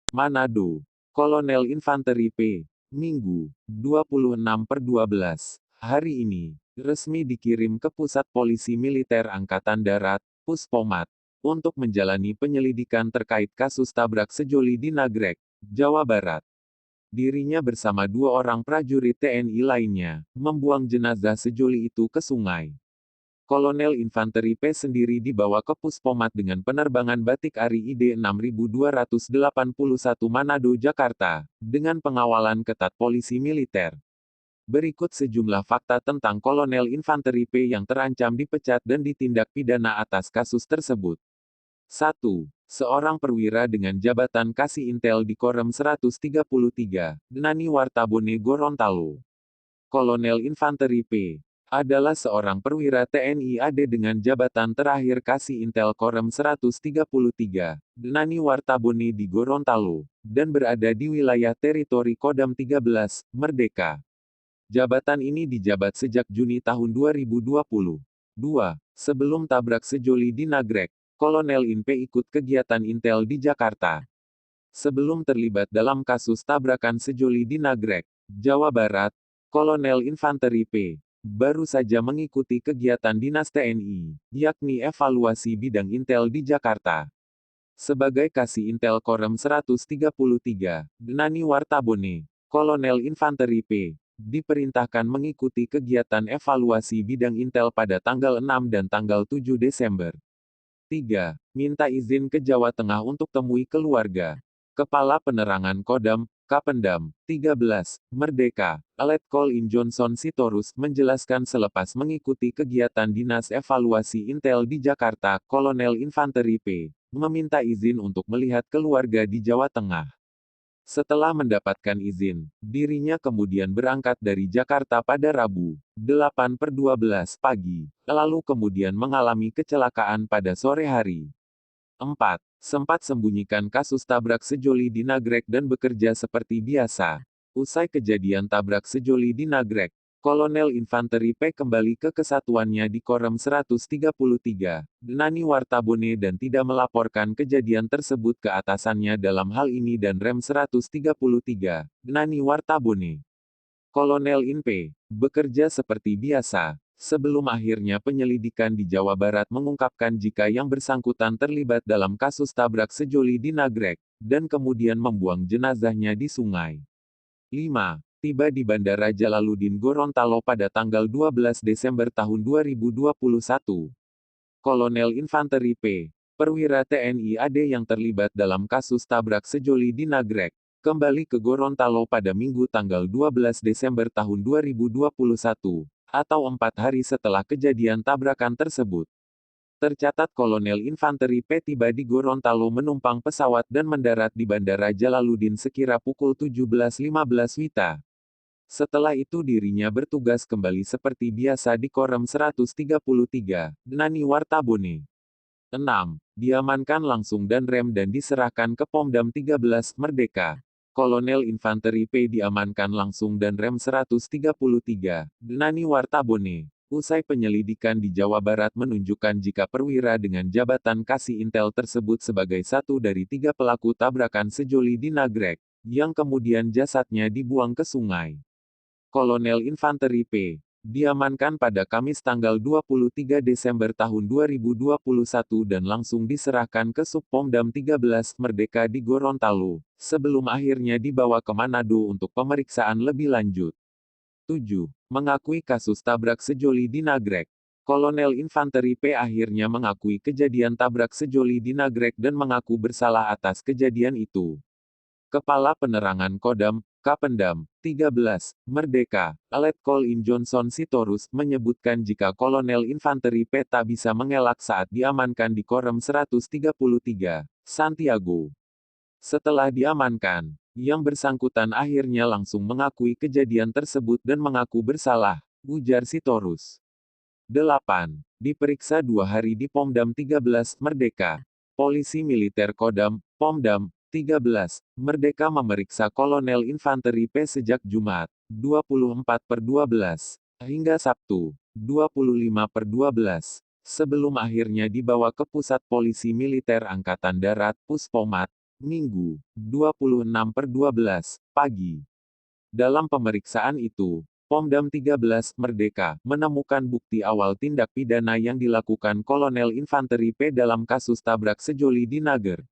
Manado. Kolonel Infanteri P. Minggu, 26/12. Hari ini, resmi dikirim ke Pusat Polisi Militer Angkatan Darat, Puspomat, untuk menjalani penyelidikan terkait kasus tabrak sejoli di Nagrek, Jawa Barat. Dirinya bersama 2 orang prajurit TNI lainnya, membuang jenazah sejoli itu ke sungai. Kolonel Infanteri P sendiri dibawa ke Puspomat dengan penerbangan Batik Ari ID 6281 Manado, Jakarta, dengan pengawalan ketat polisi militer. Berikut sejumlah fakta tentang Kolonel Infanteri P yang terancam dipecat dan ditindak pidana atas kasus tersebut. 1. Seorang perwira dengan jabatan Kasih Intel di Korem 133, Nani Wartabone Gorontalo. Kolonel Infanteri P adalah seorang perwira TNI AD dengan jabatan terakhir Kasih Intel Korem 133, Nani Wartabone di Gorontalo, dan berada di wilayah teritori Kodam 13, Merdeka. Jabatan ini dijabat sejak Juni tahun 2020. 2. Sebelum tabrak sejoli di Nagrek, Kolonel INP ikut kegiatan Intel di Jakarta. Sebelum terlibat dalam kasus tabrakan sejoli di Nagrek, Jawa Barat, Kolonel Infanteri P baru saja mengikuti kegiatan dinas TNI, yakni evaluasi bidang Intel di Jakarta. Sebagai Kasih Intel Korem 133, Nani Wartabone, Kolonel Infanteri P diperintahkan mengikuti kegiatan evaluasi bidang Intel pada tanggal 6 dan tanggal 7 Desember. 3. Minta izin ke Jawa Tengah untuk temui keluarga. Kepala Penerangan Kodam, Kapendam, 13, Merdeka, Letkol In Johnson Sitorus, menjelaskan selepas mengikuti kegiatan dinas evaluasi Intel di Jakarta, Kolonel Infanteri P meminta izin untuk melihat keluarga di Jawa Tengah. Setelah mendapatkan izin, dirinya kemudian berangkat dari Jakarta pada Rabu, 8/12 pagi, lalu kemudian mengalami kecelakaan pada sore hari. 4. Sempat sembunyikan kasus tabrak sejoli di Nagrek dan bekerja seperti biasa. Usai kejadian tabrak sejoli di Nagrek, Kolonel Infanteri P kembali ke kesatuannya di Korem 133, Nani Wartabone, dan tidak melaporkan kejadian tersebut ke atasannya dalam hal ini dan Rem 133, Nani Wartabone. Kolonel INP bekerja seperti biasa, sebelum akhirnya penyelidikan di Jawa Barat mengungkapkan jika yang bersangkutan terlibat dalam kasus tabrak sejoli di Nagrek, dan kemudian membuang jenazahnya di sungai. 5. Tiba di Bandara Jalaluddin Gorontalo pada tanggal 12 Desember tahun 2021. Kolonel Infanteri P, perwira TNI AD yang terlibat dalam kasus tabrak sejoli di Nagrek, kembali ke Gorontalo pada Minggu tanggal 12 Desember tahun 2021, atau 4 hari setelah kejadian tabrakan tersebut. Tercatat Kolonel Infanteri P tiba di Gorontalo menumpang pesawat dan mendarat di Bandara Jalaluddin sekira pukul 17.15 WITA. Setelah itu dirinya bertugas kembali seperti biasa di Korem 133, Nani Wartabone. 6. Diamankan langsung dan rem dan diserahkan ke Pomdam 13, Merdeka. Kolonel Infanteri P diamankan langsung dan rem 133, Nani Wartabone. Usai penyelidikan di Jawa Barat menunjukkan jika perwira dengan jabatan Kasih Intel tersebut sebagai satu dari 3 pelaku tabrakan sejoli di Nagrek, yang kemudian jasadnya dibuang ke sungai. Kolonel Infanteri P diamankan pada Kamis tanggal 23 Desember tahun 2021 dan langsung diserahkan ke Subpomdam 13 Merdeka di Gorontalo, sebelum akhirnya dibawa ke Manado untuk pemeriksaan lebih lanjut. 7. Mengakui kasus tabrak sejoli di Nagrek. Kolonel Infanteri P akhirnya mengakui kejadian tabrak sejoli di Nagrek dan mengaku bersalah atas kejadian itu. Kepala Penerangan Kodam, Kapendam, 13, Merdeka, Letkol In Johnson Sitorus, menyebutkan jika Kolonel Infanteri P tak bisa mengelak saat diamankan di Korem 133, Santiago. Setelah diamankan, yang bersangkutan akhirnya langsung mengakui kejadian tersebut dan mengaku bersalah, ujar Sitorus. 8. Diperiksa 2 hari di Pomdam 13, Merdeka. Polisi Militer Kodam, Pomdam, 13, Merdeka memeriksa Kolonel Infanteri P sejak Jumat, 24/12, hingga Sabtu, 25/12, sebelum akhirnya dibawa ke Pusat Polisi Militer Angkatan Darat, Puspomat, Minggu, 26/12, pagi. Dalam pemeriksaan itu, Pomdam 13 Merdeka menemukan bukti awal tindak pidana yang dilakukan Kolonel Infanteri P dalam kasus tabrak sejoli di Nager.